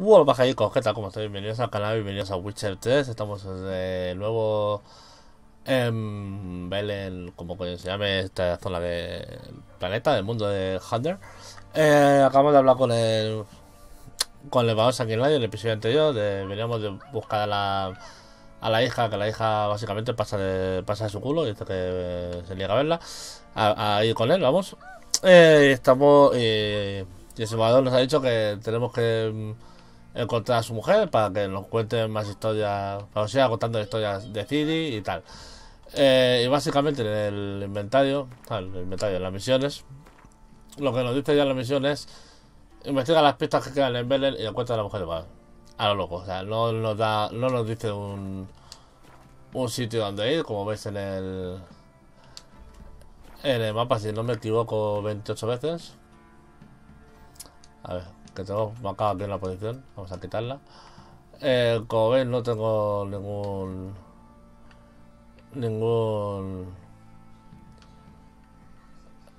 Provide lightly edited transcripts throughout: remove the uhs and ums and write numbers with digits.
Bueno, bajadicos, ¿qué tal? ¿Cómo estáis? Bienvenidos al canal, bienvenidos a Witcher 3. Estamos de nuevo en Belén, como coño se llame, esta zona del planeta, del mundo de Hunter. Acabamos de hablar con el Baos aquí en el episodio anterior. Veníamos de buscar a la hija, que la hija básicamente pasa de su culo y dice que se niega a verla, a ir con él, vamos. Y el Salvador nos ha dicho que tenemos que encontrar a su mujer para que nos cuente más historias, para que nos siga contando historias de Ciri y tal. Y básicamente en el inventario, en las misiones, lo que nos dice ya en las misiones, investiga las pistas que quedan en Belén y encuentra a la mujer de Val. A lo loco, o sea, no nos dice un sitio donde ir, como veis en el mapa, si no me equivoco, 28 veces. A ver, que tengo marcado aquí en la posición, vamos a quitarla. Como veis, no tengo ningún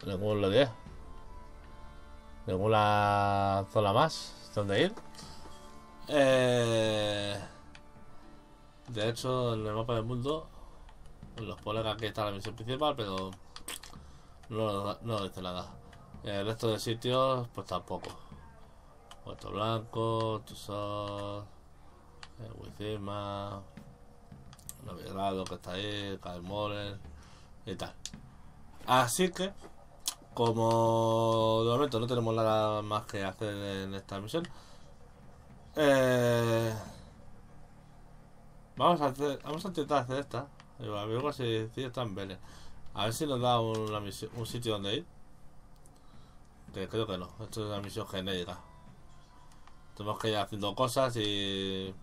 lo 10, ninguna zona más donde ir. De hecho, en el mapa del mundo los pone que aquí está la misión principal, pero no dice nada. El resto de sitios, pues tampoco. Puerto Blanco, Tusor, Huizima, Novigrado, que está ahí, Calmoren y tal. Así que, como de momento no tenemos nada más que hacer en esta misión, vamos a intentar hacer esta. A ver si está en Vélez. A ver si nos da un sitio donde ir. Que creo que no. Esto es una misión genérica. Tenemos que ir haciendo cosas y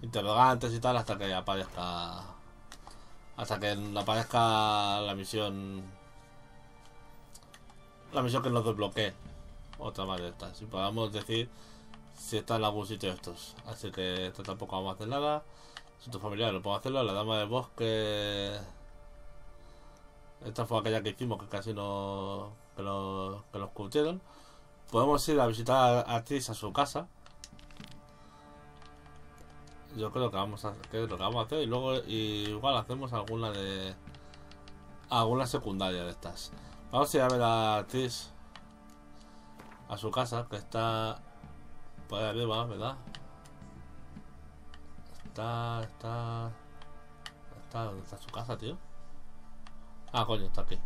interrogantes y tal hasta que aparezca. Hasta que aparezca la misión. La misión que nos desbloquee. Otra más de estas. Si podamos decir si está en algún sitio de estos. Así que esto tampoco vamos a hacer nada. Asuntos familiares no puedo hacerlo. La dama del bosque. Esta fue aquella que hicimos que casi no. Que nos curtieron. Podemos ir a visitar a Triss a su casa. Yo creo que es lo que vamos a hacer. Y luego igual hacemos alguna secundaria de estas. Vamos a ir a ver a Triss a su casa, que está por ahí arriba, ¿verdad? ¿Dónde está su casa, tío? Ah, coño, está aquí.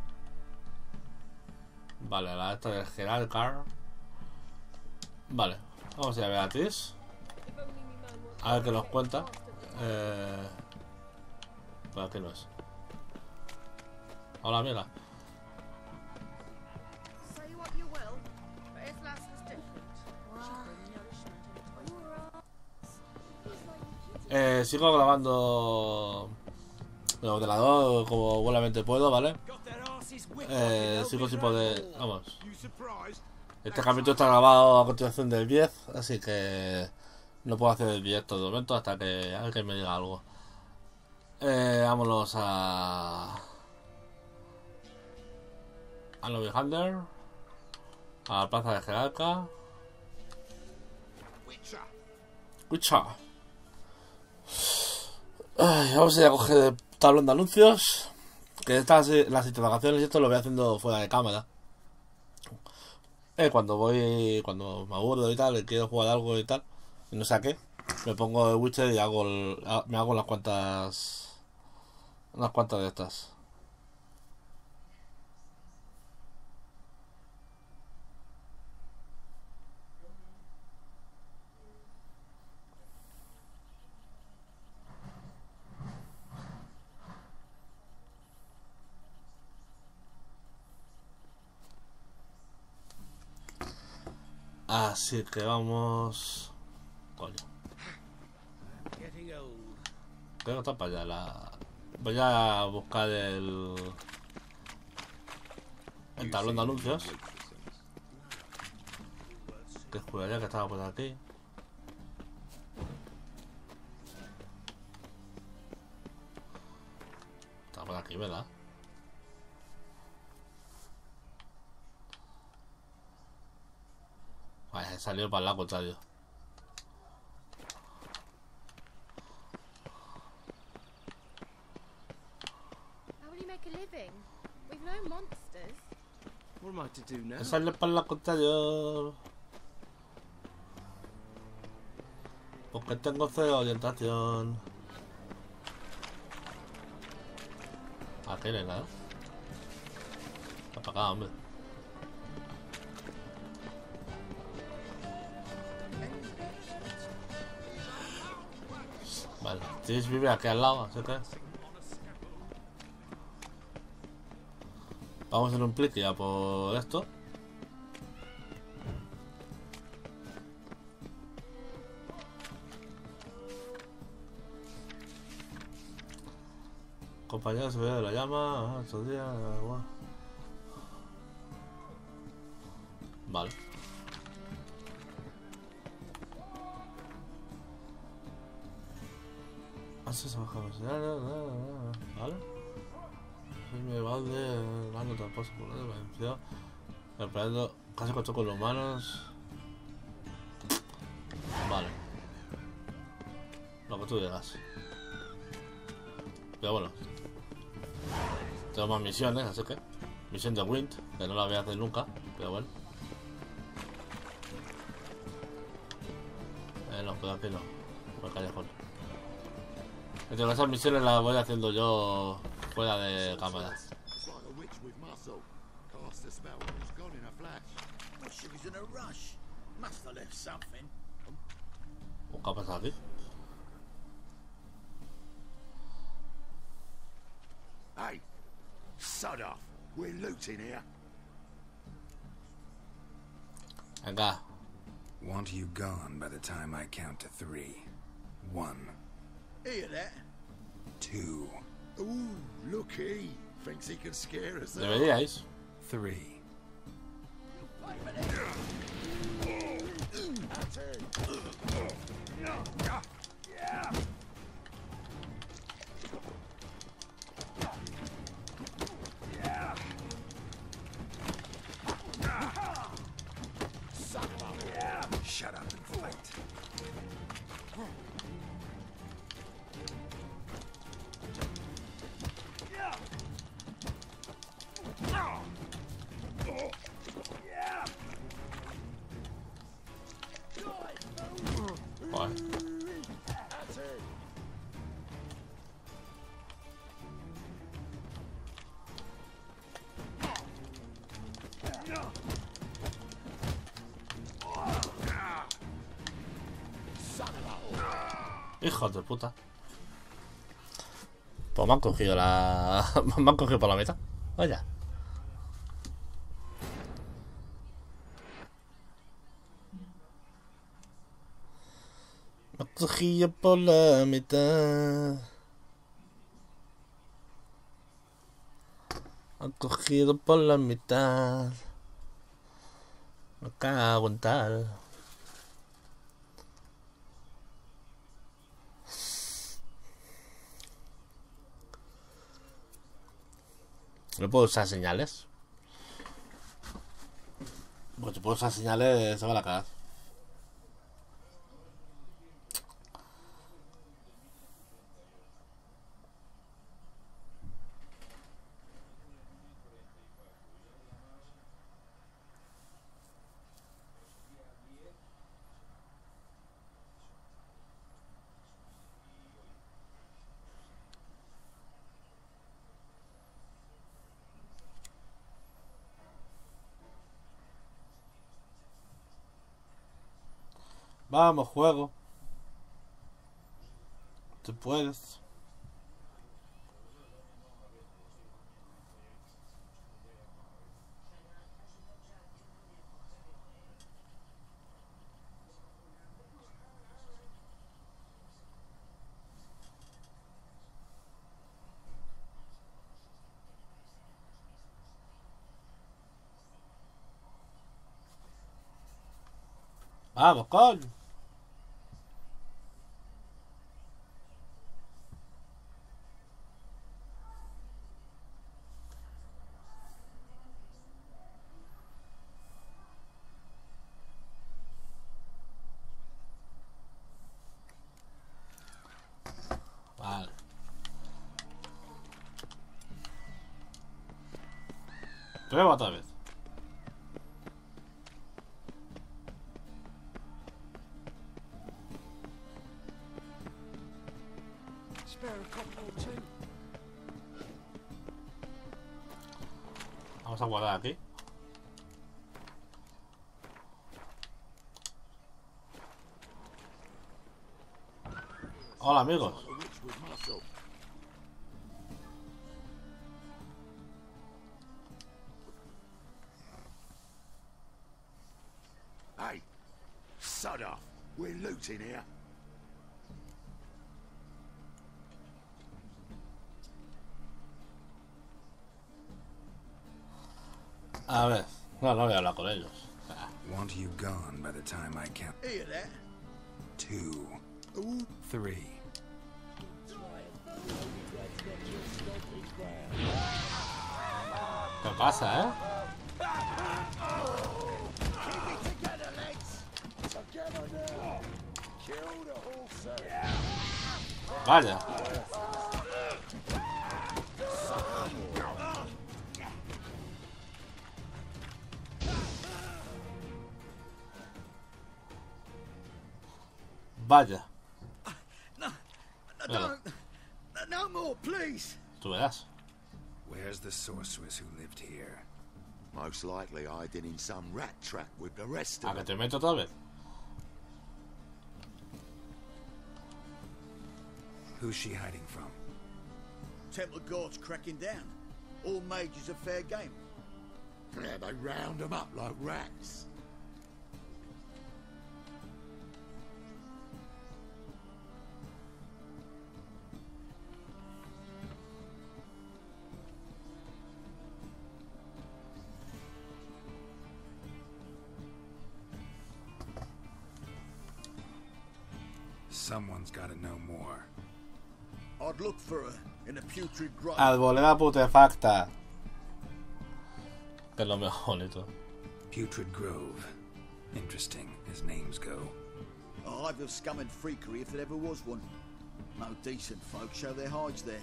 Vale, la esta del Gerald Car. Vale, vamos a ir a ver a Triss. A ver qué nos cuenta. Pero aquí no es. Hola, amiga. Sigo grabando el ordenador como buenamente puedo, ¿vale? Sigo sin poder. Vamos. Este capítulo está grabado a continuación del 10, así que no puedo hacer el directo de momento hasta que alguien me diga algo. Vámonos a Lobby Hunter, a la plaza de Jerarca. Witcher. Vamos a ir a coger el tablón de anuncios. Que las interrogaciones y esto lo voy haciendo fuera de cámara. Cuando me aburro y tal, y quiero jugar algo y tal, y no sé a qué, me pongo el Witcher y me hago unas cuantas de estas. Así que vamos. Coño. Creo que está para allá. Voy a buscar el tablón de anuncios. Que juraría que estaba por aquí. Está por aquí, ¿verdad? Vale, he salido para el lado contrario. Sale para la contrario. Porque tengo cero orientación. Aquí no hay nada. Está para acá, hombre. Vale, Triss vive aquí al lado, así que vamos a hacer un clic ya por esto. Compañero, se ve de la llama. Estos días. Vale. Así se baja. Vale. Soy mi balde. La nota posa por la venció. Reparando casi contó con los humanos. Vale. Lo que tú digas. Pero bueno. Tengo más misiones, así que. Misión de Wind, que no la voy a hacer nunca. Pero bueno. No, pero aquí no. Por el callejón. Entre esas misiones las voy haciendo yo fuera de cámara. ¿Qué ha pasado aquí? Hey, sod off. We're looting here. Venga. Want you gone by the time I count to 3. 1. Hear that? 2. Ooh, looky. Thinks he can scare us. Deberíais. 3. Shut up and fight. Joder. Hijos de puta. Pues me han cogido la... me han cogido por la mitad. Vaya. Me han cogido por la mitad. Me han cogido por la mitad. Me cago en tal. No puedo usar señales. Pues si puedo usar señales, se va a la cara. Vamos, juego. Tú puedes. Vamos, coño. Vale. Prueba otra vez. Vamos a guardar aquí. Hola amigos. Hey, sod off. We're looting here. A ver, no voy a hablar con ellos. Want you gone by the time I count Hear that? 2, 3. ¿Qué pasa, Keep it together, lads. Together now. Kill the horse. Vaya. Vaya. No, no more, please. Tú verás. Where's the sorceress who lived here? Most likely hiding in some rat trap with the rest A of que them. te meto otra vez. Who's she hiding from? Temple guards cracking down. All mages are fair game. Yeah, they round them up like rats. Someone's gotta know more. I'd look for her in a putrid grove. Arboleda putefacta. Que es lo mejor bonito. Putrid Grove. Interesting, as names go. A hive of scum and freakery if there ever was one. No decent folk show their hides there.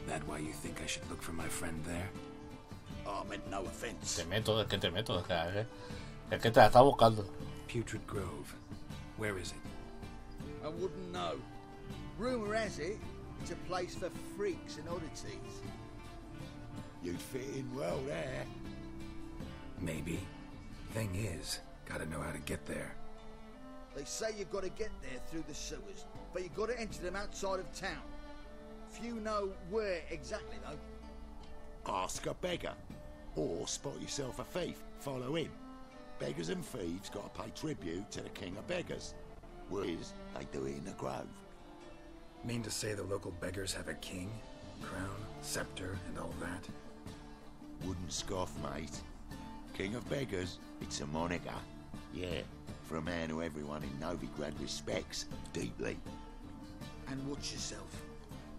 That why you think I should look for my friend there? Oh, I meant no offence. Te meto, es que te meto. Es que te la está buscando. Putrid Grove. Where is it? I wouldn't know. Rumour has it, it's a place for freaks and oddities. You'd fit in well there. Maybe. Thing is, gotta know how to get there. They say you've got to get there through the sewers, but you've got to enter them outside of town. Few know where exactly, though. Ask a beggar. Or spot yourself a thief. Follow him. Beggars and thieves got to pay tribute to the king of beggars. Whereas they do it in the grove. Mean to say the local beggars have a king, crown, scepter, and all that? Wouldn't scoff, mate. King of beggars, it's a moniker. Yeah, for a man who everyone in Novigrad respects deeply. And watch yourself.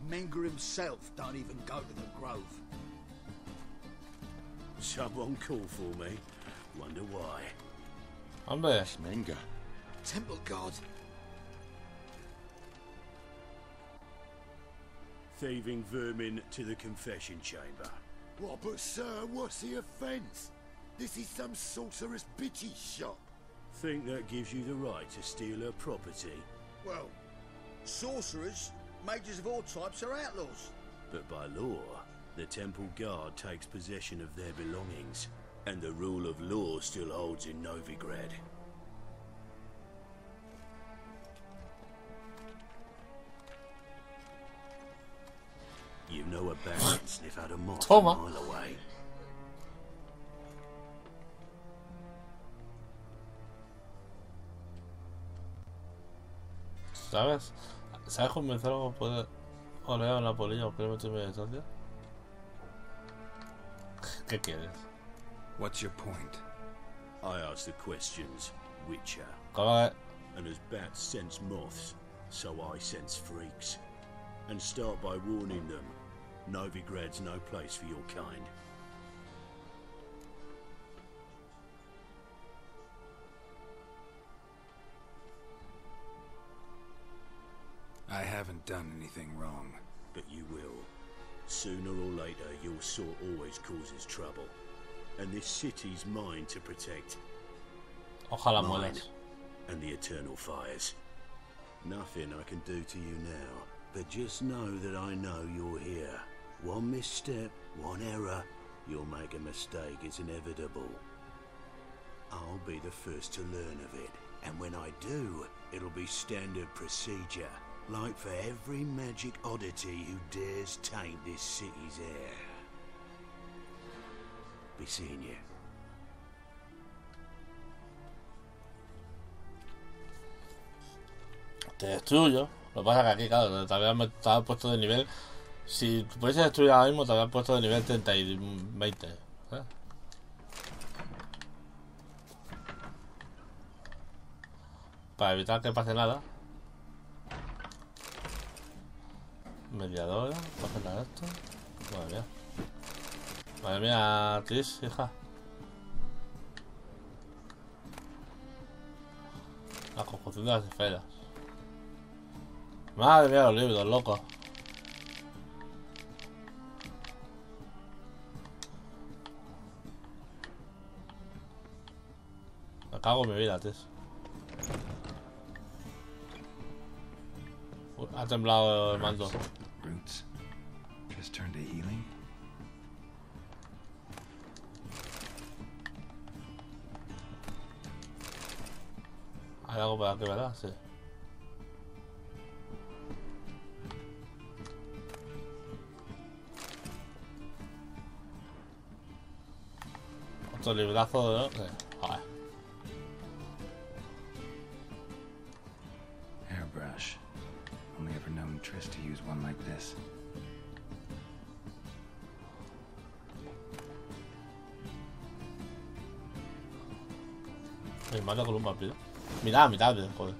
Menger himself don't even go to the grove. Someone call for me. Wonder why. Hombre. Menger. Temple guard. Thieving vermin to the confession chamber. What, but sir, what's the offence? This is some sorceress bitchy shop. Think that gives you the right to steal her property? Well, sorcerers, mages of all types are outlaws. But by law, the temple guard takes possession of their belongings, and the rule of law still holds in Novigrad. You know a bear can sniff out a moth a Toma. mile away. ¿Sabes? ¿Sabes convencer cómo puede olear en la polilla o quiero meterme de distancia? ¿Qué quieres? What's your point? I ask the questions, Witcher. ¿Cómo que? And as bats sense moths, so I sense freaks. And start by warning them, Novigrad's no place for your kind. I haven't done anything wrong. But you will. Sooner or later, your sort always causes trouble. And this city's mine to protect. Ojalá Mine mueras. and the eternal fires. Nothing I can do to you now, but just know that I know you're here. One misstep, one error, you'll make a mistake, it's inevitable. I'll be the first to learn of it, and when I do, it'll be standard procedure, like for every magic oddity who dares taint this city's air. Be seeing you. Te destruyo. Lo que pasa es que aquí, claro, te había puesto de nivel. Si pudiese destruir ahora mismo, te había puesto de nivel 30 y 20. ¿Eh? Para evitar que pase nada. Mediadora. Pasa nada esto. Madre mía. Madre mía, Triss, hija. La conjunción de las esferas. Madre mía, los libros, loco. Me cago en mi vida, tío. Ha temblado el mando. Roots. Just turn to healing. Hay algo por aquí, ¿verdad? Sí. Otro librazo, ¿no? Sí. Joder. Airbrush. Only ever known Triss to use one like this. Mi madre con un vampiro. Mirad, mirad, joder.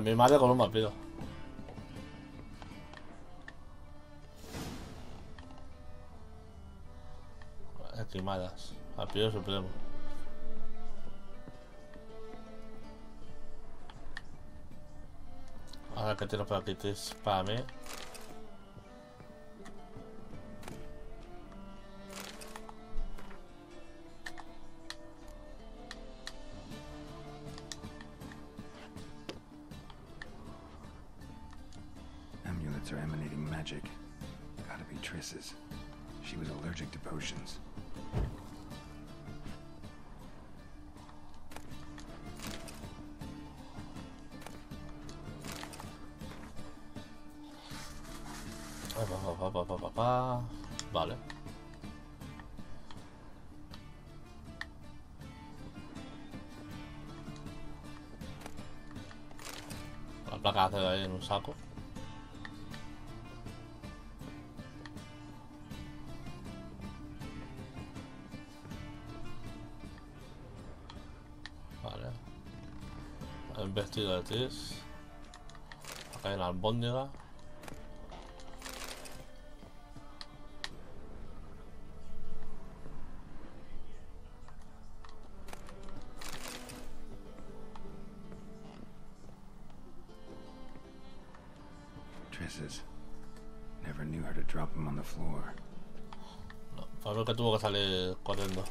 Mi madre con un vampiro. Esquimadas. Vampiro supremo. Ahora que tienes por aquí, Triss, para mí. Amulets are emanating magic. Gotta be Triss's. She was allergic to potions. Vale. La placa de acero ahí en un saco. Vale. El vestido de Triss. Acá hay la albóndiga. Triss's. Never knew her to drop them on the floor. No, para ver que tuvo que salir corriendo.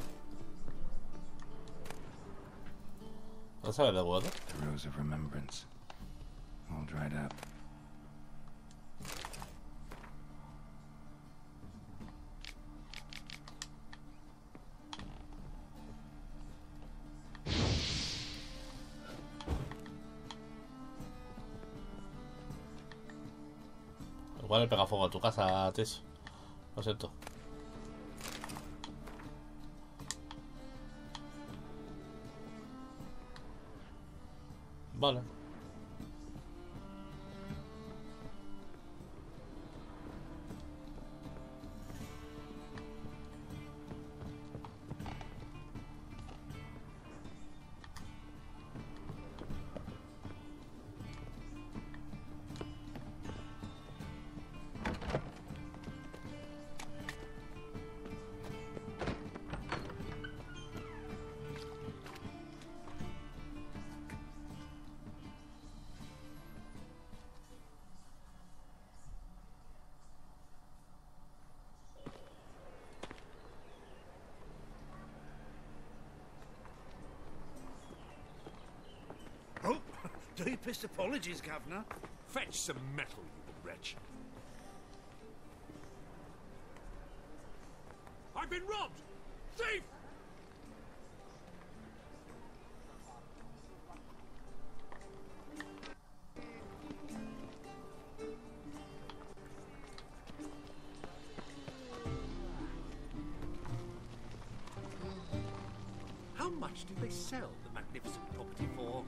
¿No sabe de water? The rose of remembrance. All dried up. Igual le pega fuego a tu casa, Triss. Lo siento. Vale. Deepest apologies, Governor. Fetch some metal, you wretch. I've been robbed! Thief! How much did they sell the magnificent property for?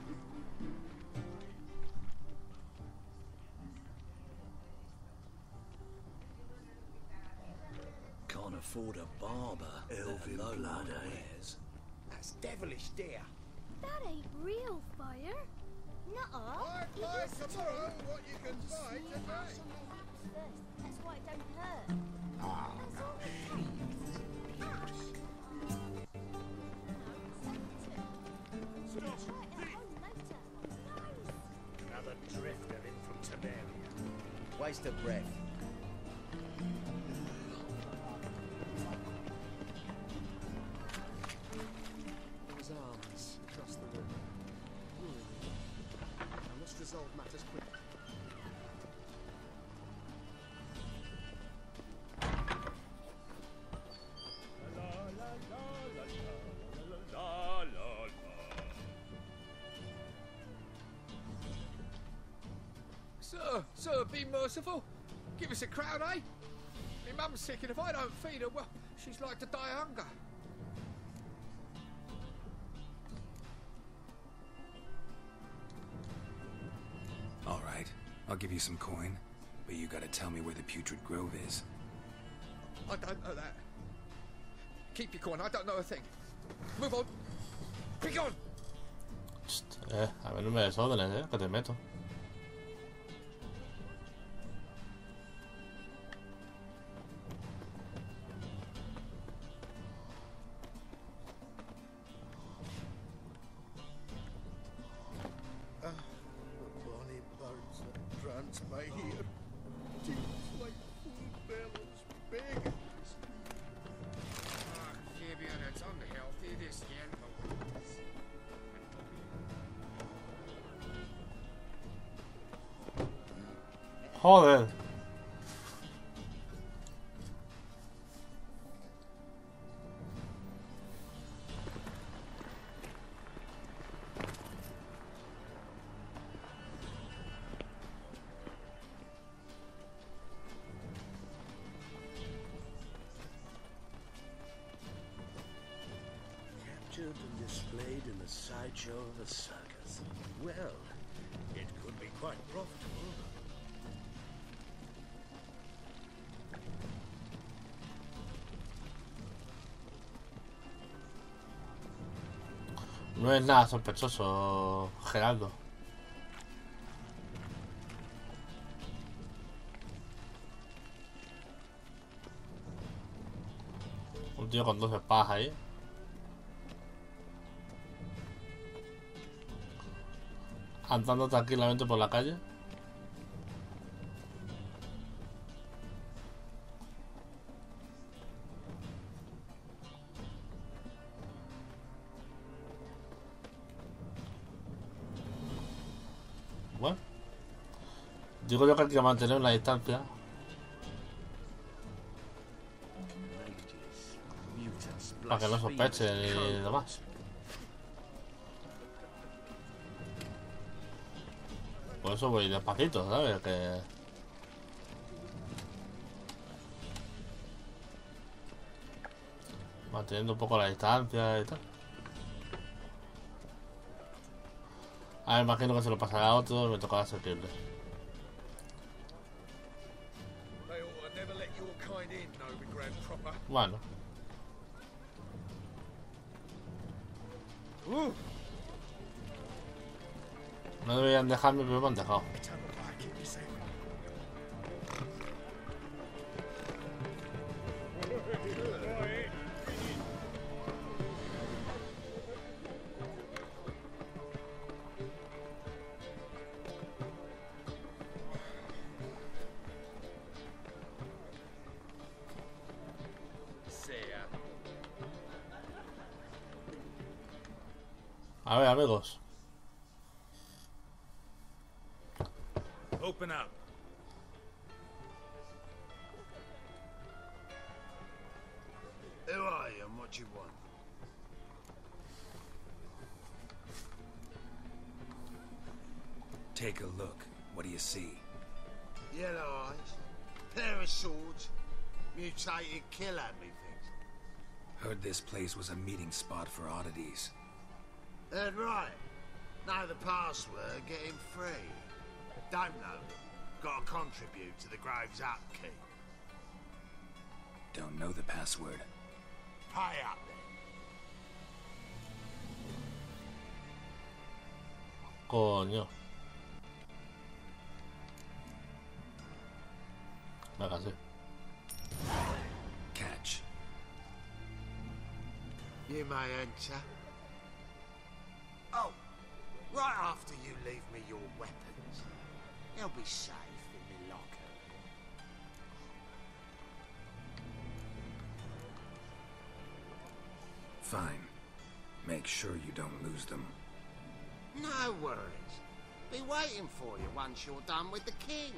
Can't afford a barber. Elvin blood, eh? That's devilish dear. That ain't real fire. Nuh-uh. I buy tomorrow what you can buy today. That's why it don't hurt. Ah, Another drifter in from Tiberia. Waste of breath. His arms across the room. I must resolve matters quickly. Sir, be merciful. Give us a crowd, eh? My mum's sick, and if I don't feed her, well, she's like to die of hunger. All right, I'll give you some coin, but you gotta tell me where the Putrid Grove is. I don't know that. Keep your coin, I don't know a thing. Move on. Be gone. A ver, no me desórdenes, que te meto. Bonnie birds that prance by here. Teeth like food bellows, big. Fabian, it's unhealthy, this yellow. Joder. Captured and displayed in the sideshow of a circus. Well, it could be quite profitable. No es nada sospechoso, Geraldo. Un tío con 2 espadas ahí. Andando tranquilamente por la calle. Bueno, digo yo que hay que mantener una distancia. Para que no sospeche y demás. Por eso voy despacito, ¿sabes? Que... manteniendo un poco la distancia y tal. Ah, imagino que se lo pasará a otro y me tocará servirle. Bueno. No deberían dejarme, pero me han dejado. A ver, amigos. Open up. Who are you and what you want? Take a look. What do you see? Yellow eyes, pair of swords, mutated kill at me things. Heard this place was a meeting spot for oddities. Heard right. Know the password, get him free. Don't know. Gotta contribute to the Grove's upkeep. Don't know the password. Pay up then. Coño. Venga, sí. Catch. You may enter. Oh, right after you leave me your weapons. They'll be safe in the locker. Fine. Make sure you don't lose them. No worries. Be waiting for you once you're done with the king.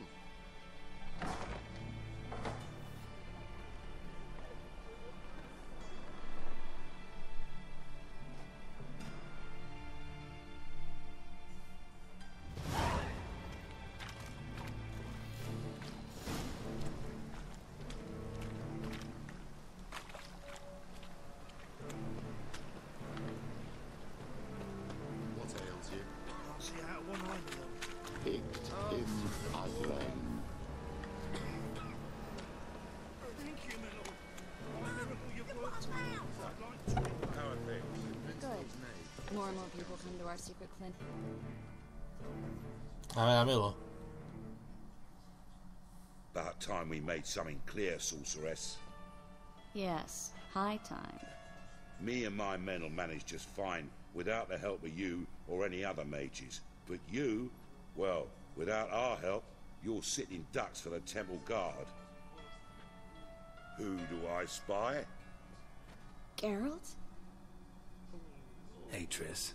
More and more people come to our secret clinic. A ver, amigo. About time we made something clear, sorceress. Yes, high time. Me and my men will manage just fine without the help of you or any other mages. But you, well, without our help, you're sitting ducks for the temple guard. Who do I spy? Geralt? Hey, Triss.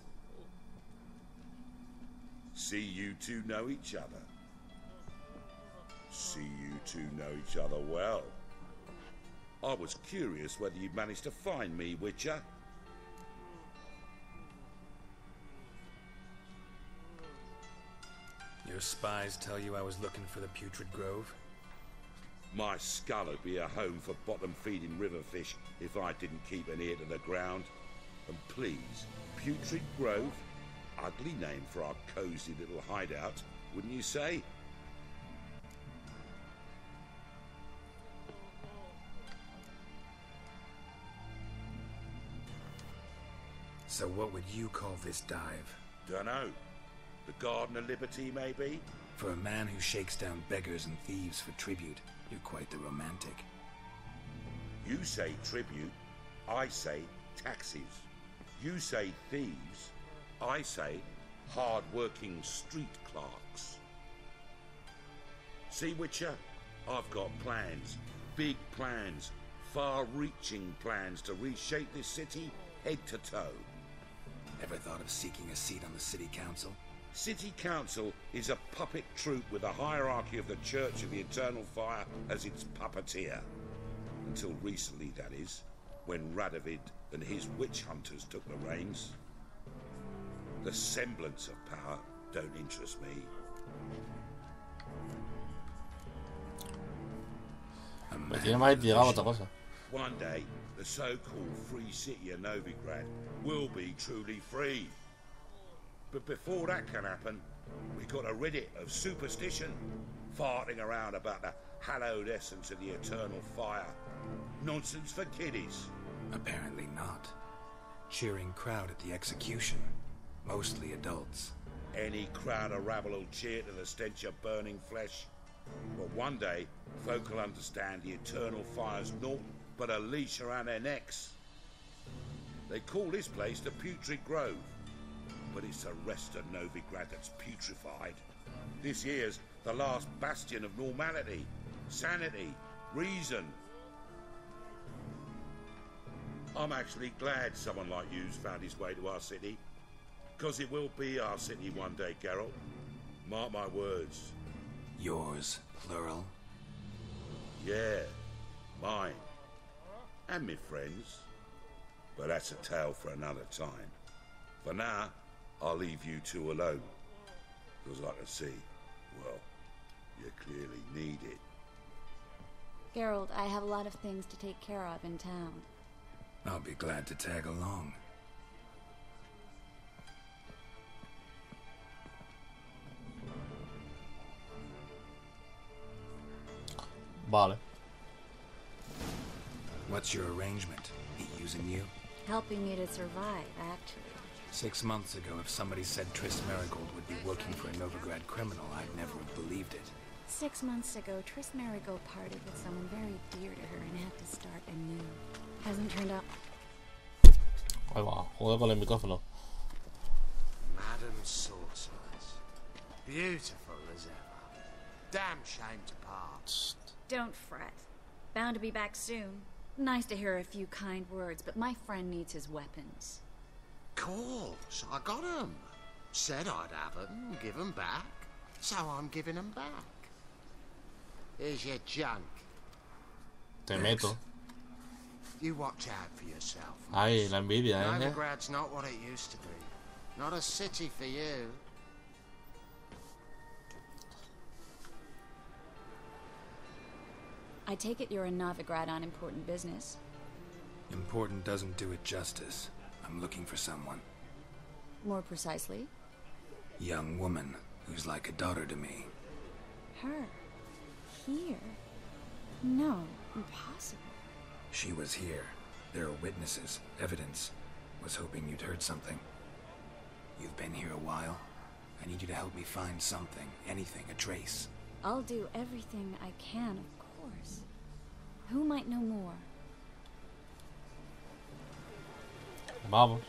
See you two know each other. See you two know each other well. I was curious whether you'd managed to find me, Witcher. Your spies tell you I was looking for the Putrid Grove? My skull would be a home for bottom-feeding river fish if I didn't keep an ear to the ground. And please, Putrid Grove? Ugly name for our cosy little hideout, wouldn't you say? So what would you call this dive? Dunno. The Garden of Liberty, maybe? For a man who shakes down beggars and thieves for tribute, you're quite the romantic. You say tribute, I say taxes. You say thieves, I say hard-working street clerks. See, Witcher? I've got plans, big plans, far-reaching plans to reshape this city head to toe. Ever thought of seeking a seat on the city council? City council is a puppet troupe with a hierarchy of the Church of the Eternal Fire as its puppeteer. Until recently, that is, when Radovid and his witch hunters took the reins. The semblance of power don't interest me. Me tiene más intrigado otra cosa. One day, the so-called free city of Novigrad will be truly free. But before that can happen, we got to rid it of superstition, farting around about the hallowed essence of the eternal fire. Nonsense for kiddies. Apparently not. Cheering crowd at the execution. Mostly adults. Any crowd of rabble will cheer to the stench of burning flesh. But one day, folk will understand the eternal fire's naught but a leash around their necks. They call this place the Putrid Grove, but it's the rest of Novigrad that's putrefied. This here's the last bastion of normality, sanity, reason. I'm actually glad someone like you's found his way to our city, because it will be our city one day, Geralt. Mark my words. Yours, plural? Yeah, mine. And me friends. But that's a tale for another time. For now, I'll leave you two alone. Because I can see, well, you clearly need it. Geralt, I have a lot of things to take care of in town. I'll be glad to tag along. Vale. What's your arrangement? He using you? Helping me to survive, actually. 6 months ago, if somebody said Triss Marigold would be working for a Novigrad criminal, I'd never have believed it. 6 months ago, Triss Marigold parted with someone very dear to her and had to start anew. Hasn't turned out. Ahí va, joder con el micrófono. Madam Sorceress. Beautiful as ever. Damn shame to part. Don't fret. Bound to be back soon. Nice to hear a few kind words, but my friend needs his weapons. Course, I got 'em. Said I'd have 'em, give 'em back. So I'm giving 'em back. Here's your junk. Te meto. You watch out for yourself. Ay, la envidia, Novigrad's not what it used to be. Not a city for you. I take it you're in Novigrad on important business. Important doesn't do it justice. I'm looking for someone. More precisely? Young woman who's like a daughter to me. Her? Here? No, impossible. She was here. There are witnesses, evidence. Was hoping you'd heard something. You've been here a while. I need you to help me find something, anything, a trace. I'll do everything I can, of course. Who might know more? Vamos.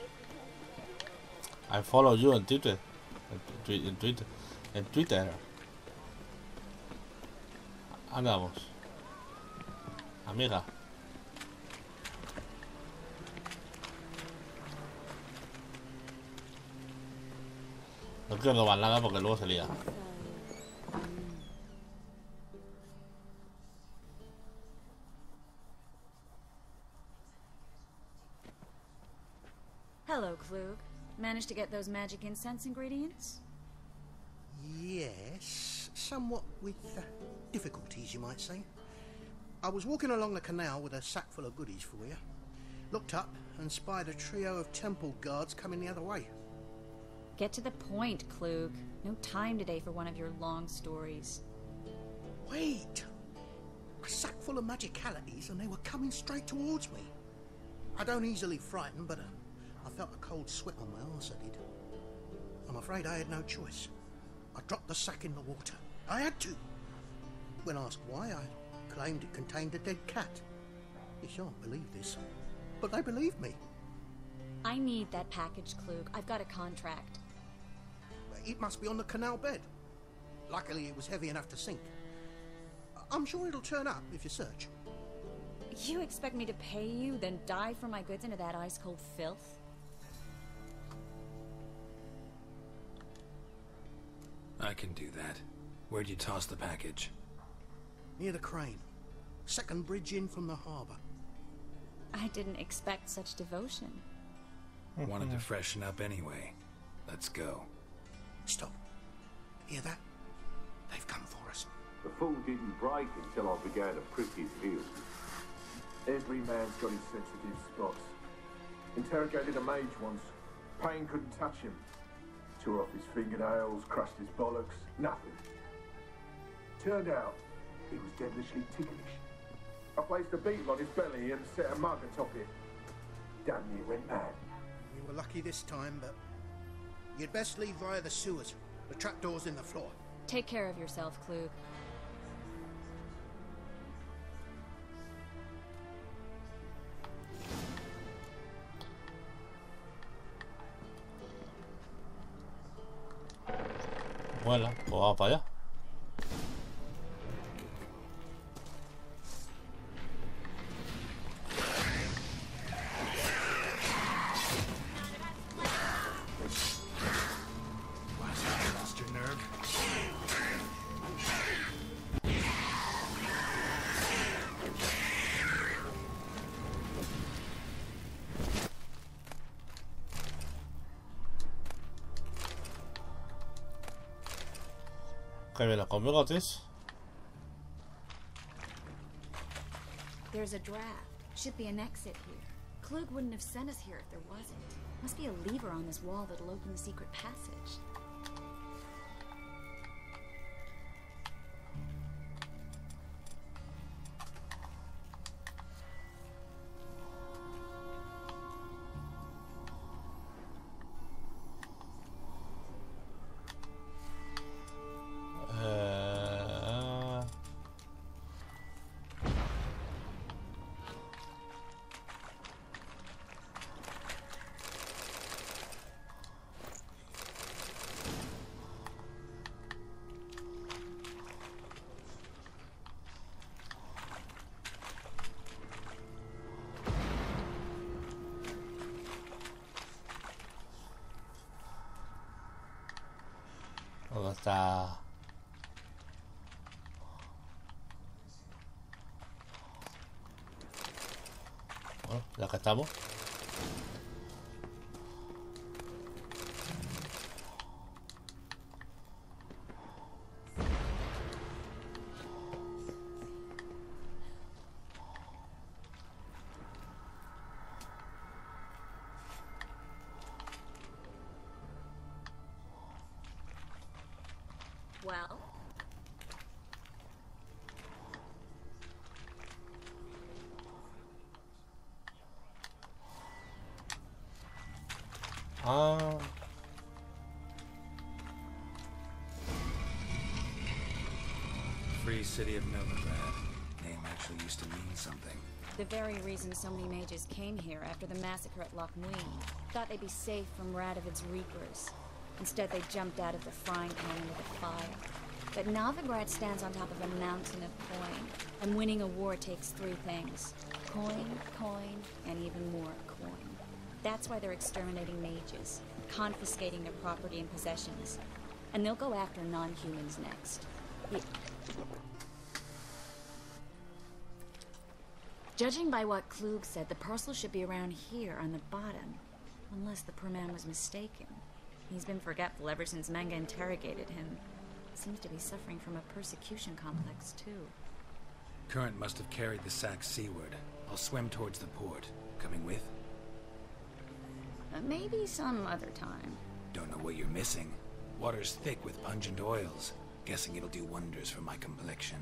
I follow you on Twitter. En Twitter. Andamos. Amiga. No quiero robar nada porque luego se lía. Hello, Klug. Managed to get those magic incense ingredients? Yes, somewhat with difficulties, you might say. I was walking along the canal with a sack full of goodies for you. Looked up and spied a trio of temple guards coming the other way. Get to the point, Klug. No time today for one of your long stories. Wait! A sack full of magicalities and they were coming straight towards me. I don't easily frighten, but I felt a cold sweat on my arse, I did. I'm afraid I had no choice. I dropped the sack in the water. I had to. When asked why, I claimed it contained a dead cat. You shan't believe this, but they believed me. I need that package, Klug. I've got a contract. It must be on the canal bed. Luckily, it was heavy enough to sink. I'm sure it'll turn up if you search. You expect me to pay you, then dive for my goods into that ice-cold filth? I can do that. Where'd you toss the package? Near the crane. Second bridge in from the harbour. I didn't expect such devotion. Wanted to freshen up anyway. Let's go. Stop. Hear that? They've come for us. The fool didn't break until I began to prick his heels. Every man's got his sensitive spots. Interrogated a mage once. Pain couldn't touch him. Tore off his fingernails, crushed his bollocks, nothing. Turned out, he was devilishly ticklish. I placed a beetle on his belly and set a mug atop it. Damn near went mad. You were lucky this time, but you'd best leave via the sewers. The trapdoor's in the floor. Take care of yourself, Klug. Bueno, pues vamos para allá. ¿Qué viene conmigo, Triss? There's a draft. Should be an exit here. Klug wouldn't have sent us here if there wasn't. Must be a lever on this wall that'll open the secret passage. ¿Dónde está? Bueno, ya que estamos. Well? Free city of Novigrad. Name actually used to mean something. The very reason so many mages came here after the massacre at Loch Muin. Thought they'd be safe from Radovid's reapers. Instead, they jumped out of the frying pan into the fire. But Novigrad stands on top of a mountain of coin, and winning a war takes three things. Coin, coin, and even more coin. That's why they're exterminating mages, confiscating their property and possessions. And they'll go after non-humans next. Judging by what Klug said, the parcel should be around here on the bottom. Unless the poor man was mistaken. He's been forgetful ever since Manga interrogated him. Seems to be suffering from a persecution complex, too. Current must have carried the sack seaward. I'll swim towards the port. Coming with? Maybe some other time. Don't know what you're missing. Water's thick with pungent oils. Guessing it'll do wonders for my complexion.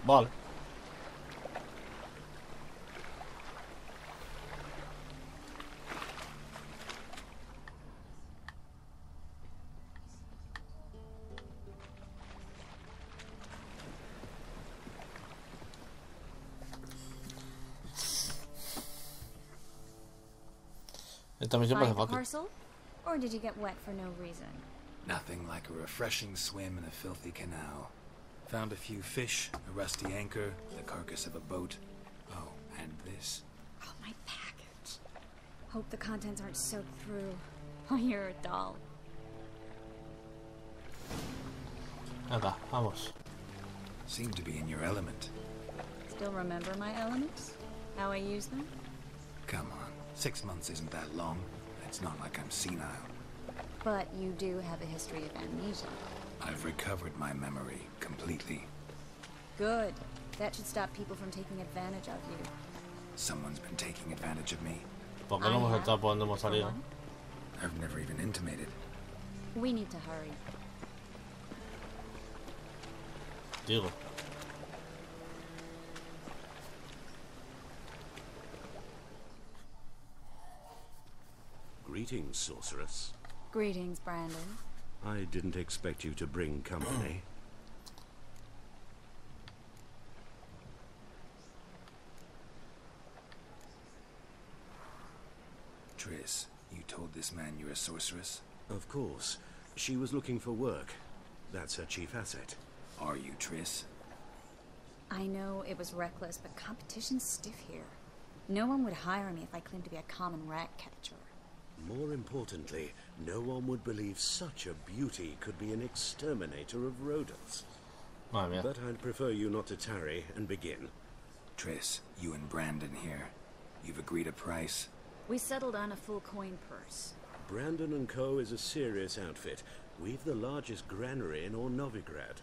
Vale. Esta misión parece Find the fácil. parcel? Or did you get wet for no reason? Nothing like a refreshing swim in a filthy canal. Found a few fish, a rusty anchor, the carcass of a boat. Oh, and this. Oh, my package. Hope the contents aren't soaked through. Oh, you're a doll. Venga, vamos. Seem to be in your element. Still remember my elements? How I use them? Come on, 6 months isn't that long. It's not like I'm senile. But you do have a history of amnesia. I've recovered my memory completely. Good. That should stop people from taking advantage of you. Someone's been taking advantage of me. ¿Por qué no hemos estado por donde hemos salido? I've never even intimated. We need to hurry. Digo. Greetings, sorceress. Greetings, Brandon. I didn't expect you to bring company. Triss, you told this man you're a sorceress? Of course. She was looking for work. That's her chief asset. Are you, Triss? I know it was reckless, but competition's stiff here. No one would hire me if I claimed to be a common rat catcher. More importantly, no one would believe such a beauty could be an exterminator of rodents. But I'd prefer you not to tarry and begin. Triss, you and Brandon here. You've agreed a price? We settled on a full coin purse. Brandon & Co. is a serious outfit. We've the largest granary in all Novigrad.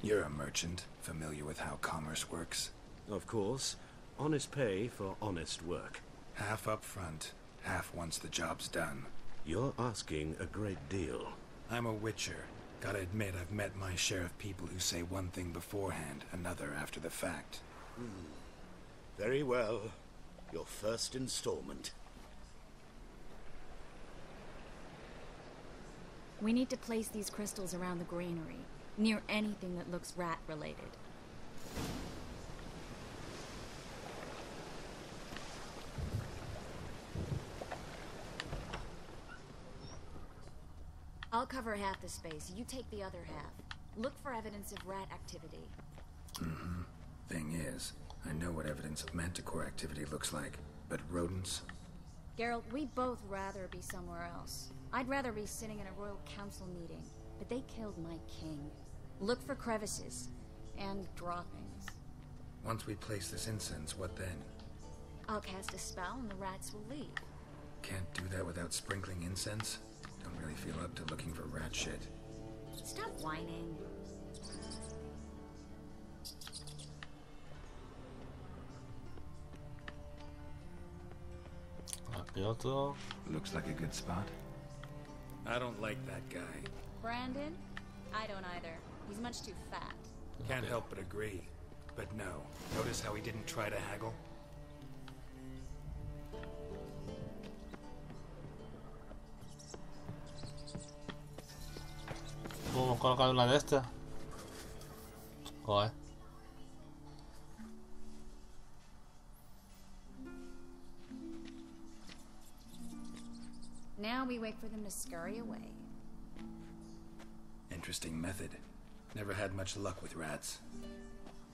You're a merchant, familiar with how commerce works? Of course. Honest pay for honest work. Half up front, half once the job's done. You're asking a great deal. I'm a witcher. Gotta admit, I've met my share of people who say one thing beforehand, another after the fact. Very well. Your first installment. We need to place these crystals around the granary, near anything that looks rat-related. I'll cover half the space, you take the other half. Look for evidence of rat activity. Thing is, I know what evidence of manticore activity looks like, but rodents? Geralt, we'd both rather be somewhere else. I'd rather be sitting in a royal council meeting, but they killed my king. Look for crevices and droppings. Once we place this incense, what then? I'll cast a spell and the rats will leave. Can't do that without sprinkling incense? Don't really feel up to looking for rat shit. Stop whining. Aquí otro. Looks like a good spot. I don't like that guy. Brandon? I don't either. He's much too fat. Can't help but agree. But no. Notice how he didn't try to haggle? ¿Podemos colocar una de estas? Joder. Now we wait for them to scurry away. Interesting method. Never had much luck with rats.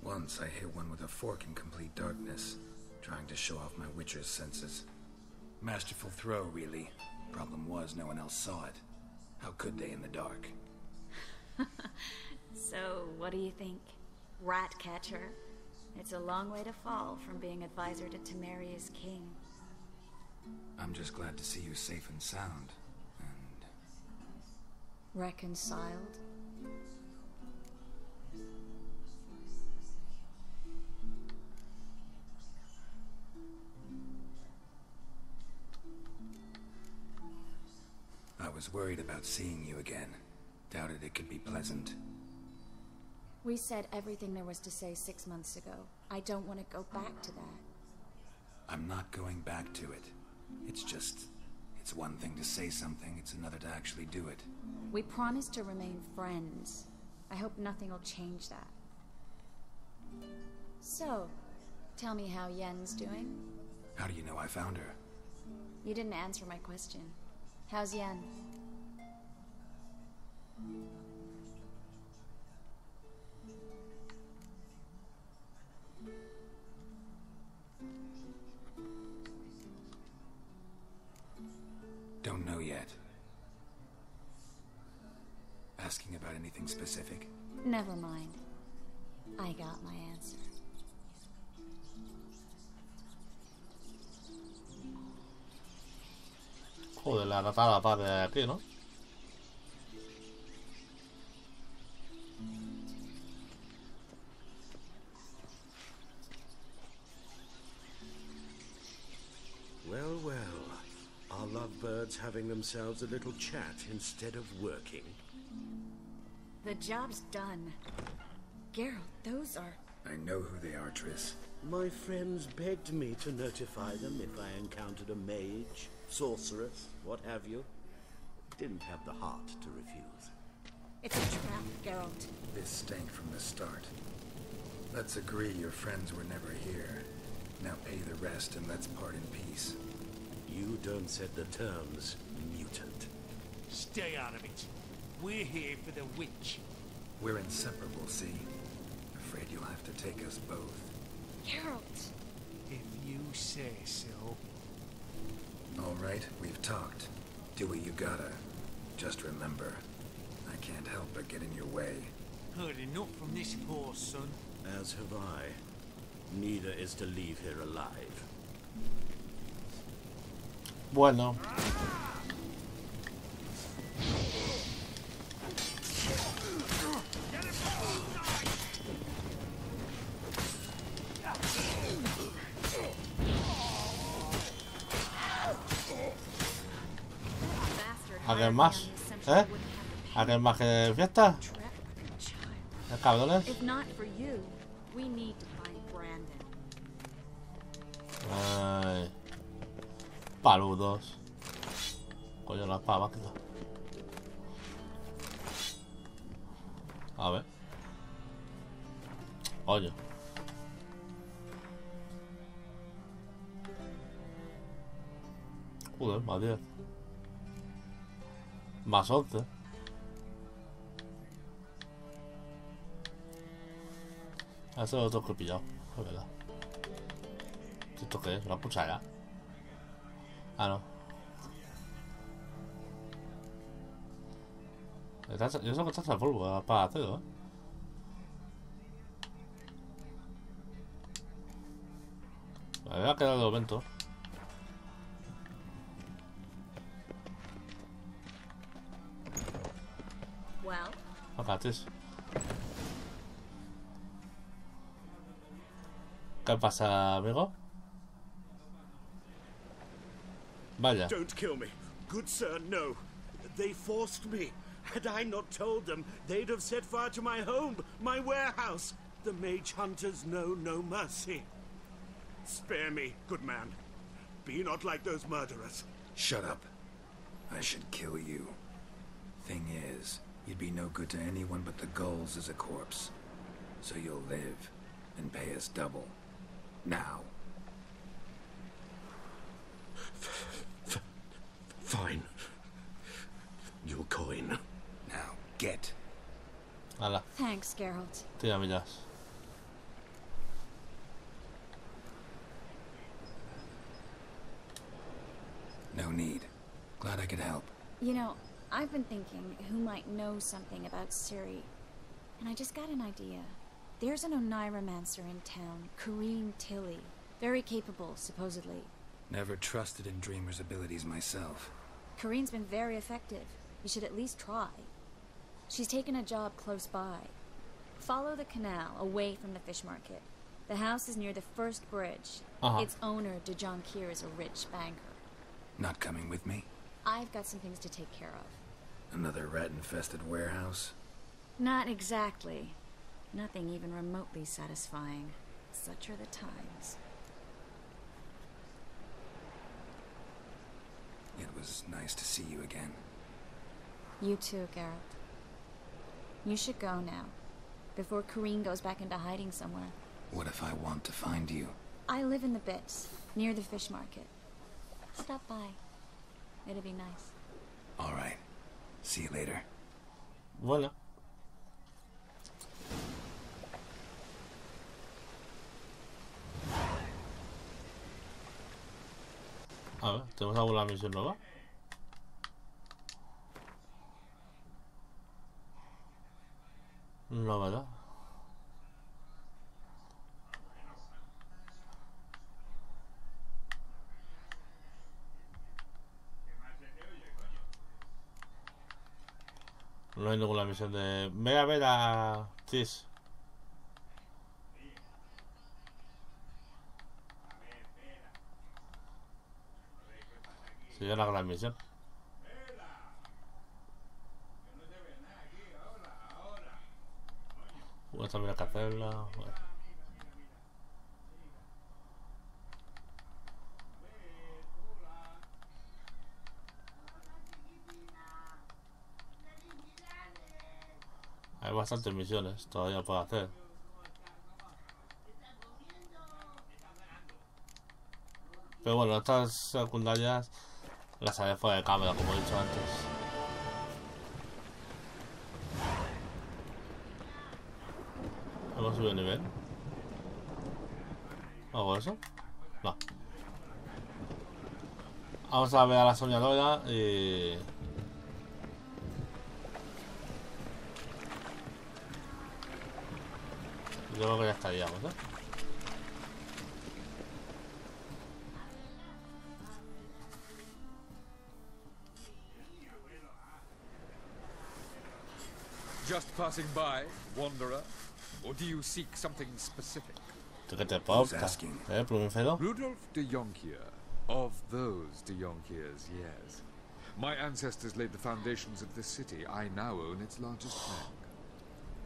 Once I hit one with a fork in complete darkness, trying to show off my witcher's senses. Masterful throw, really. Problem was, no one else saw it. How could they in the dark? So, what do you think? Rat catcher? It's a long way to fall from being advisor to Temeria's king. I'm just glad to see you safe and sound. And... reconciled? I was worried about seeing you again. Doubted it could be pleasant. We said everything there was to say 6 months ago. I don't want to go back to that. I'm not going back to it. It's just... it's one thing to say something, it's another to actually do it. We promised to remain friends. I hope nothing will change that. So, tell me how Yen's doing. How do you know I found her? You didn't answer my question. How's Yen? Don't know yet. Asking about anything specific? Never mind. I got my answer. Joder, la ratada parte de aquí, ¿no? Well, well. Are lovebirds having themselves a little chat instead of working? The job's done. Geralt, those are... I know who they are, Triss. My friends begged me to notify them if I encountered a mage, sorceress, what have you. Didn't have the heart to refuse. It's a trap, Geralt. This stank from the start. Let's agree your friends were never here. Now pay the rest and let's part in peace. You don't set the terms, mutant. Stay out of it. We're here for the witch. We're inseparable, see? Afraid you'll have to take us both. Geralt! If you say so. All right, we've talked. Do what you gotta. Just remember, I can't help but get in your way. Heard enough from this poor son. As have I. Neither is to leave here alive. Bueno. ¿Alguien más? ¿Eh? ¿Alguien más que fiesta? ¿Eh, cabrones? Ay. Paludos. Coño, la espada máquina. A ver. Oye. Joder, más 10. Más 11. Ese es otro que he pillado, es verdad. ¿Esto qué es? ¿Una cuchara? Ah, no. Yo sé que está el polvo para hacerlo, Me había quedado de momento. Acá, Triss. ¿Qué pasa, amigo? Vaya. Don't kill me. Good sir, no. They forced me. Had I not told them, they'd have set fire to my home, my warehouse. The mage hunters know no mercy. Spare me, good man. Be not like those murderers. Shut up. I should kill you. Thing is, you'd be no good to anyone but the gulls as a corpse. So you'll live and pay us double. Now. Fine. Your coin. Now, get. Hala. Thanks, Geralt. Tira millas. No need. Glad I could help. You know, I've been thinking who might know something about Ciri. And I just got an idea. There's an Oneiromancer in town, Corrine Tilly. Very capable, supposedly. Never trusted in Dreamer's abilities myself. Corrine's been very effective. You should at least try. She's taken a job close by. Follow the canal, away from the fish market. The house is near the first bridge. Its owner, Dejon Kier, is a rich banker. Not coming with me? I've got some things to take care of. Another rat-infested warehouse? Not exactly. Nothing even remotely satisfying. Such are the times. It was nice to see you again. You too, Geralt. You should go now, before Kareen goes back into hiding somewhere. What if I want to find you? I live in the Bits, near the fish market. Stop by. It'd be nice. All right. See you later. Voilà. A ver, ¿tenemos alguna misión nueva? No, ¿verdad? No hay ninguna misión de... Ve a ver a Triss. Sería una gran misión. Esta mira que hacerla. Bueno. Hay bastantes misiones todavía por hacer. Pero bueno, estas secundarias las haré fuera de cámara, como he dicho antes. ¿Hemos subido de nivel? ¿Hago eso? No. Vamos a ver a la soñadora y... yo creo que ya estaríamos, ¿eh? Just passing by, wanderer? Or do you seek something specific? ¿Tú qué te importa? Plumífero? Rudolf de Jonkier. Of those de Jonkiers, yes. My ancestors laid the foundations of this city. I now own its largest bank.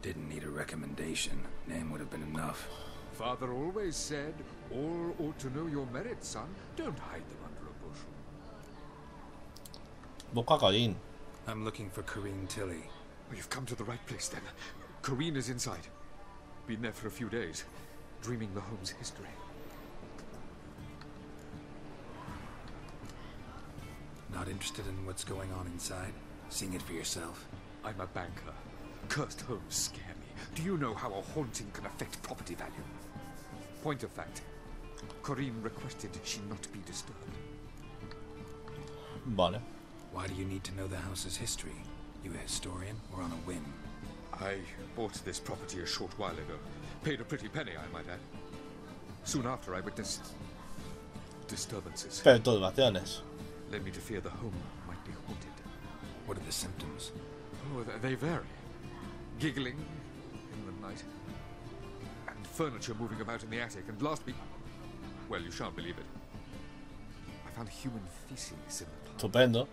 Didn't need a recommendation. Name would have been enough. Father always said, all ought to know your merits, son. Don't hide them under a bushel. Busca a Kareen. I'm looking for Kareen Tilly. Well, you've come to the right place then. Kareen is inside. Been there for a few days, dreaming the home's history. Not interested in what's going on inside? Seeing it for yourself? I'm a banker. Cursed homes scare me. Do you know how a haunting can affect property value? Point of fact, Kareen requested she not be disturbed. Vale. Why do you need to know the house's history? You a historian or on a whim? I bought this property a short while ago. Paid a pretty penny, I might add. Soon after, I witnessed disturbances. Perturbaciones. Led me to fear the home might be haunted. What are the symptoms? Oh, they vary. Giggling in the night, and furniture moving about in the attic, and last week, well, you shan't believe it, I found human feces in the park. Estupendo.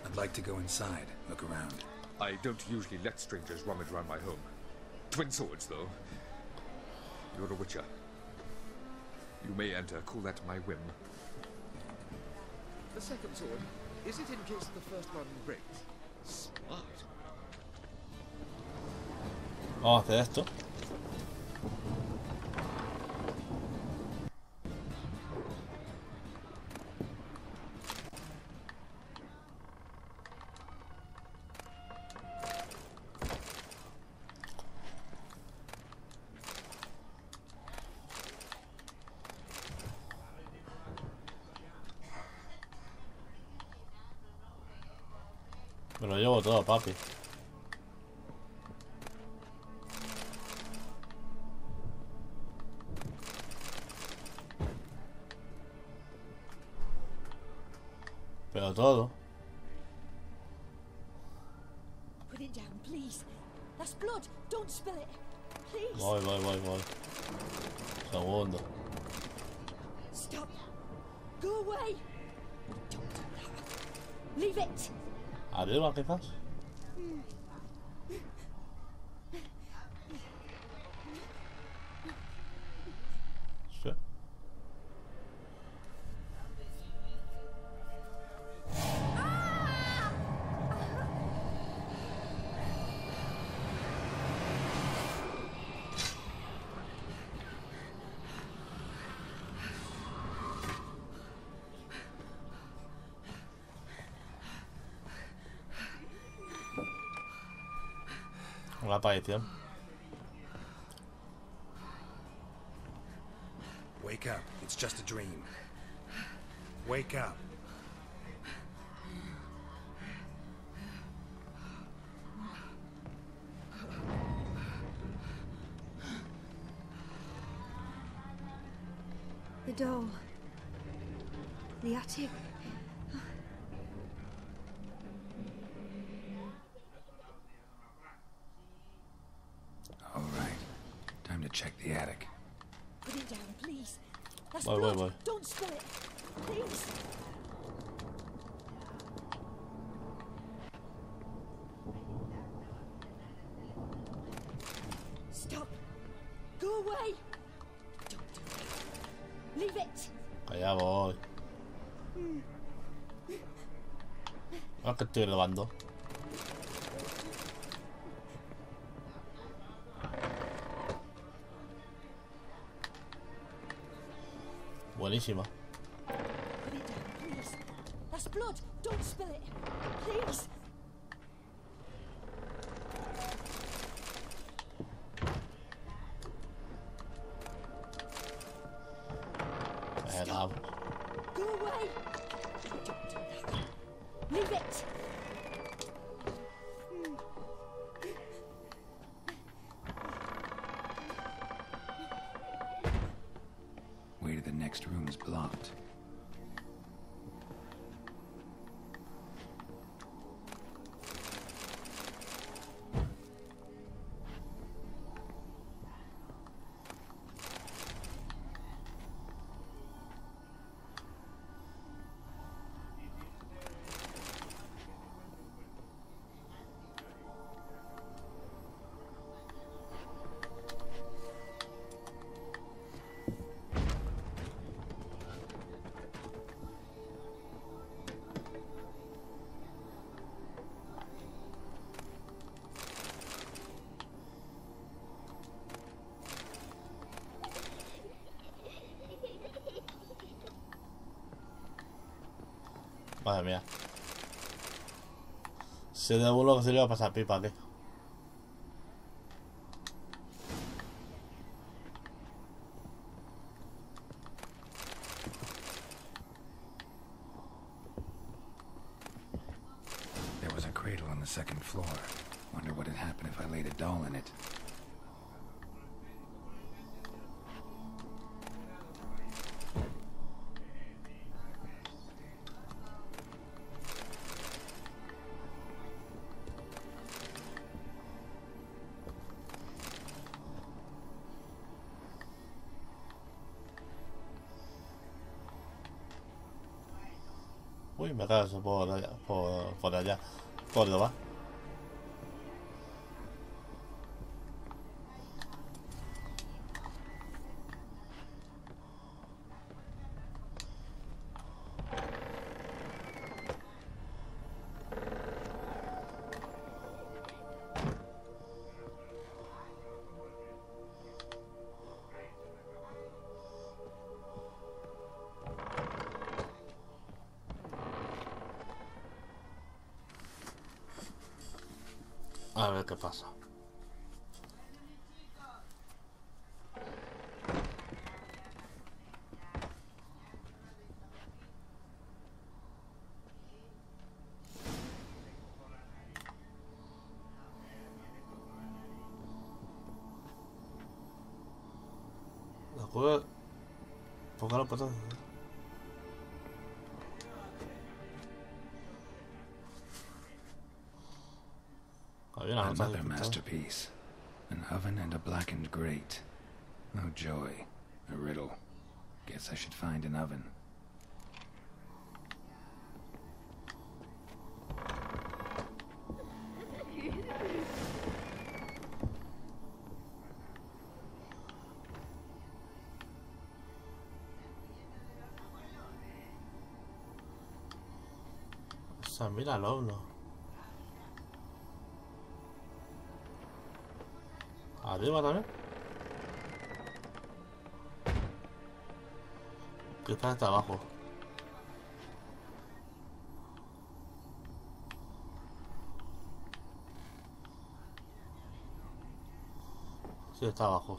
I'd like to go inside, look around. I don't usually let strangers rummage around my home. Twin swords, though. You're a witcher. You may enter, call that my whim. The second sword, is it in case the first one breaks? Smart. Vamos a hacer esto. Me lo llevo todo, papi. Pero todo. Put it down, please. That's blood. Don't spill it. Please. Voy. Segundo. Stop. Go away. Don't do that. Leave it. Arriba, quizás. Sí. Una aparición. Wake up. It's just a dream. Wake up. The doll. The attic. All right. Time to check the attic. Put it down, please. That's Voy, blood. voy, voy. Don't spill it. Please. Stop. Go away. Don't do that. Leave it. Allá voy. Ah, que estoy lavando. Buenísima. Put it down, please. That's blood. Don't spill it. Please. Stop. Go away. Don't do that. Leave it. Way to the next room is blocked. Madre mía. Se de uno que se le va a pasar pipa aquí. There was a cradle on the second floor. Wonder what had happened if I laid a doll in it. Uy, me cago por allá, por allá. Córdoba. A ver qué pasa. La cueva... ¿Por qué no pasa? Another masterpiece. An oven and a blackened grate. Oh joy. A riddle. Guess I should find an oven. O sea, mira el horno. Arriba también. Que está hasta abajo. Sí, está abajo.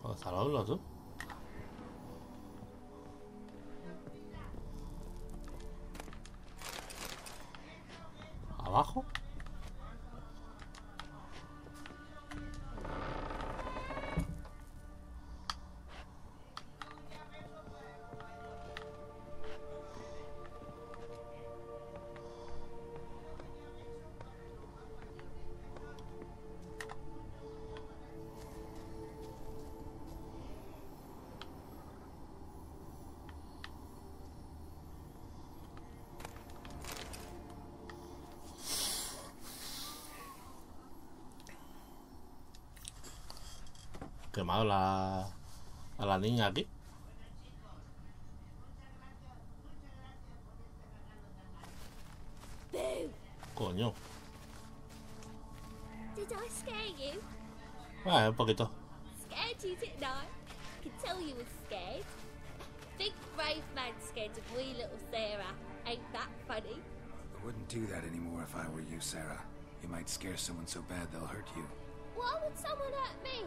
¿Dónde está el horno, tú? ¿Abajo? Quemado a la niña aquí. Boo! Coño. Did I scare you? Un poquito. Scared you, didn't I? I can tell you were scared. Big brave man scared of wee little Sarah. Ain't that funny? I wouldn't do that anymore if I were you, Sarah. You might scare someone so bad they'll hurt you. Why would someone hurt me?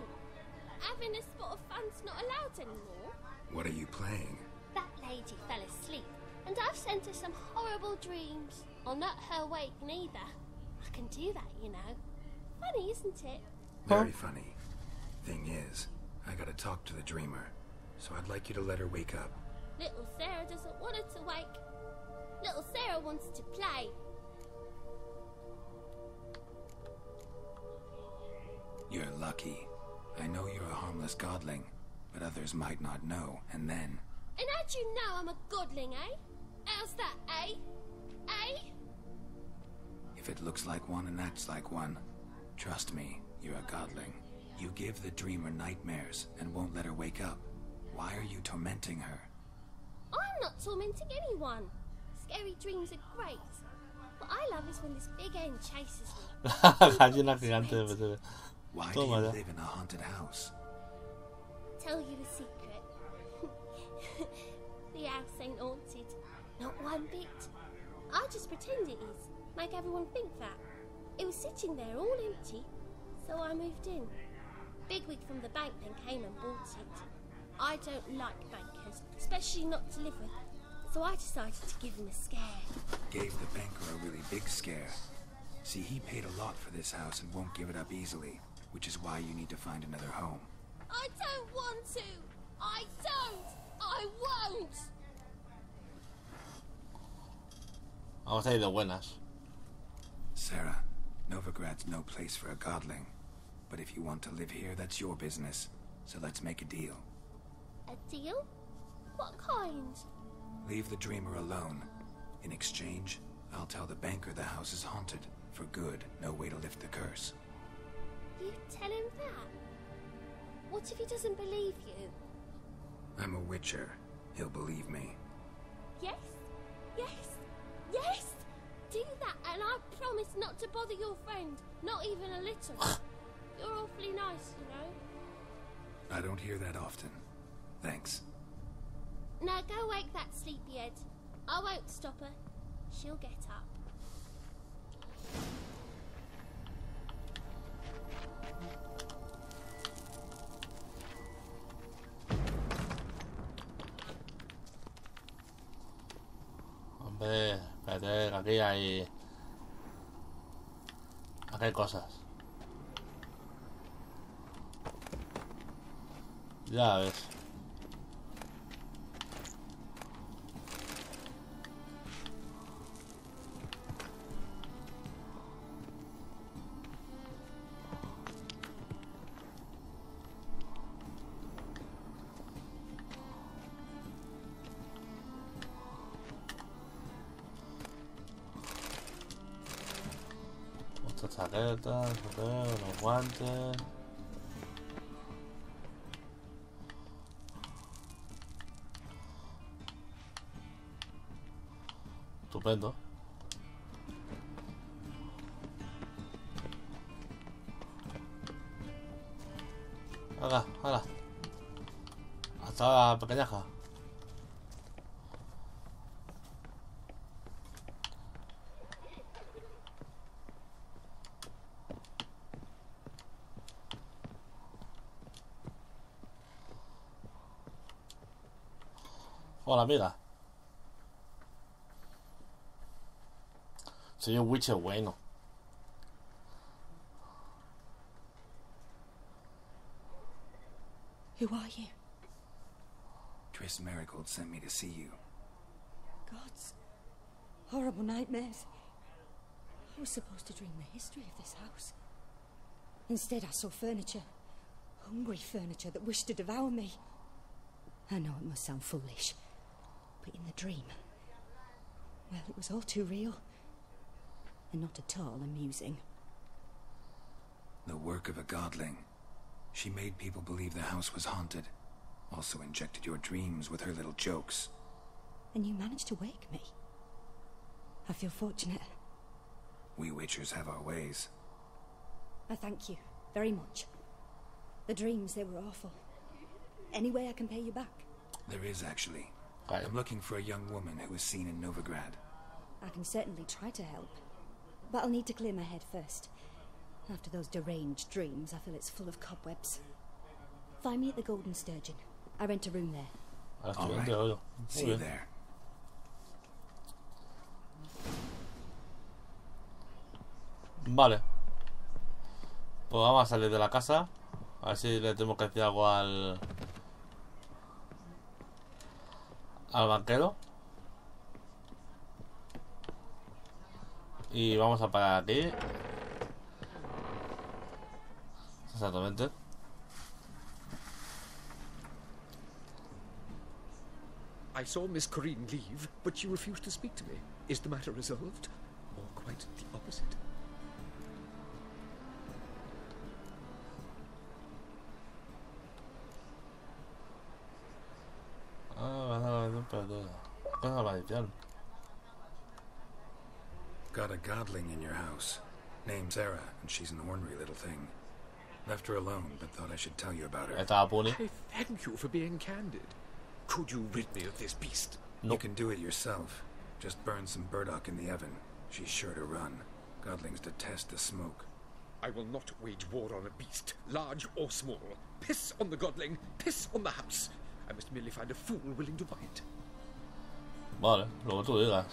Having a spot of fun's not allowed anymore. What are you playing? That lady fell asleep, and I've sent her some horrible dreams. I'll not her wake neither. I can do that, you know. Funny, isn't it? Very funny. Thing is, I gotta talk to the dreamer, so I'd like you to let her wake up. Little Sarah doesn't want her to wake. Little Sarah wants to play. You're lucky. I know you're a harmless godling, but others might not know, and then... And how'd you know I'm a godling, eh? How's that, eh? Eh? If it looks like one and acts like one, trust me, you're a godling. You give the dreamer nightmares and won't let her wake up. Why are you tormenting her? I'm not tormenting anyone. Scary dreams are great. What I love is when this big end chases me. Gallina gigante de PC. Why do you live in a haunted house? Tell you a secret. The house ain't haunted. Not one bit. I just pretend it is. Make everyone think that. It was sitting there all empty, so I moved in. Bigwig from the bank then came and bought it. I don't like bankers, especially not to live with, so I decided to give him a scare. Gave the banker a really big scare. See, he paid a lot for this house and won't give it up easily, which is why you need to find another home. I don't want to! I don't! I won't! Vamos a ir de buenas. Sarah, Novigrad's no place for a godling. But if you want to live here, that's your business. So let's make a deal. A deal? What kind? Leave the dreamer alone. In exchange, I'll tell the banker the house is haunted. For good, no way to lift the curse. You tell him that? What if he doesn't believe you? I'm a witcher. He'll believe me. Yes? Yes? Yes! Do that and I promise not to bother your friend. Not even a little. You're awfully nice, you know. I don't hear that often. Thanks. Now go wake that sleepyhead. I won't stop her. She'll get up. Hombre, espérate, que aquí hay... Aquí hay cosas. Ya ves. Esta chaqueta, los guantes. Estupendo. Haga, haga. Hasta la pequeñaja. Hola, amiga. Soy un Witcher bueno. Who are you? Triss Marigold sent me to see you. Gods. Horrible nightmares. I was supposed to dream the history of this house. Instead, I saw furniture. Hungry furniture that wished to devour me. I know it must sound foolish, but in the dream, well, it was all too real. And not at all amusing. The work of a godling. She made people believe the house was haunted. Also injected your dreams with her little jokes. And you managed to wake me. I feel fortunate. We Witchers have our ways. I thank you very much. The dreams, they were awful. Any way I can pay you back? There is, actually. I'm looking for a young woman who was seen in Novigrad. I can certainly try to help. But I'll need to clear my head first. After those deranged dreams, I feel it's full of cobwebs. Find me at the Golden Sturgeon. I rent a room there. All right. See you there. Vale. Pues vamos a salir de la casa. A ver si le tenemos que decir algo al banquero. Y vamos a parar aquí. Exactamente. I saw Miss Corinne leave, but she refused to speak to me. Is the matter resolved? Or quite the opposite? Got a godling in your house. Name's Era, and she's an ornery little thing. Left her alone, but thought I should tell you about her. I thank you for being candid. Could you rid me of this beast? You can do it yourself. Just burn some burdock in the oven. She's sure to run. Godlings detest the smoke. I will not wage war on a beast, large or small. Piss on the godling, piss on the house. I must merely find a fool willing to buy it. Vale, lo que tú digas.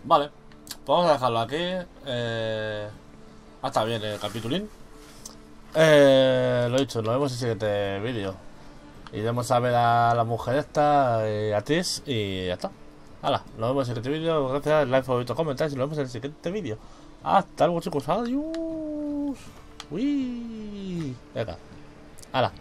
Vale, pues vamos a dejarlo aquí. Está bien el capitulín. Lo dicho, nos vemos en el siguiente vídeo. Iremos a ver a la mujer esta, a Triss, y ya está. Hala, nos vemos en el siguiente vídeo. Gracias, like, favorito, comentarios, y nos vemos en el siguiente vídeo. Hasta luego, chicos. Adiós. Uy. Venga. Hala.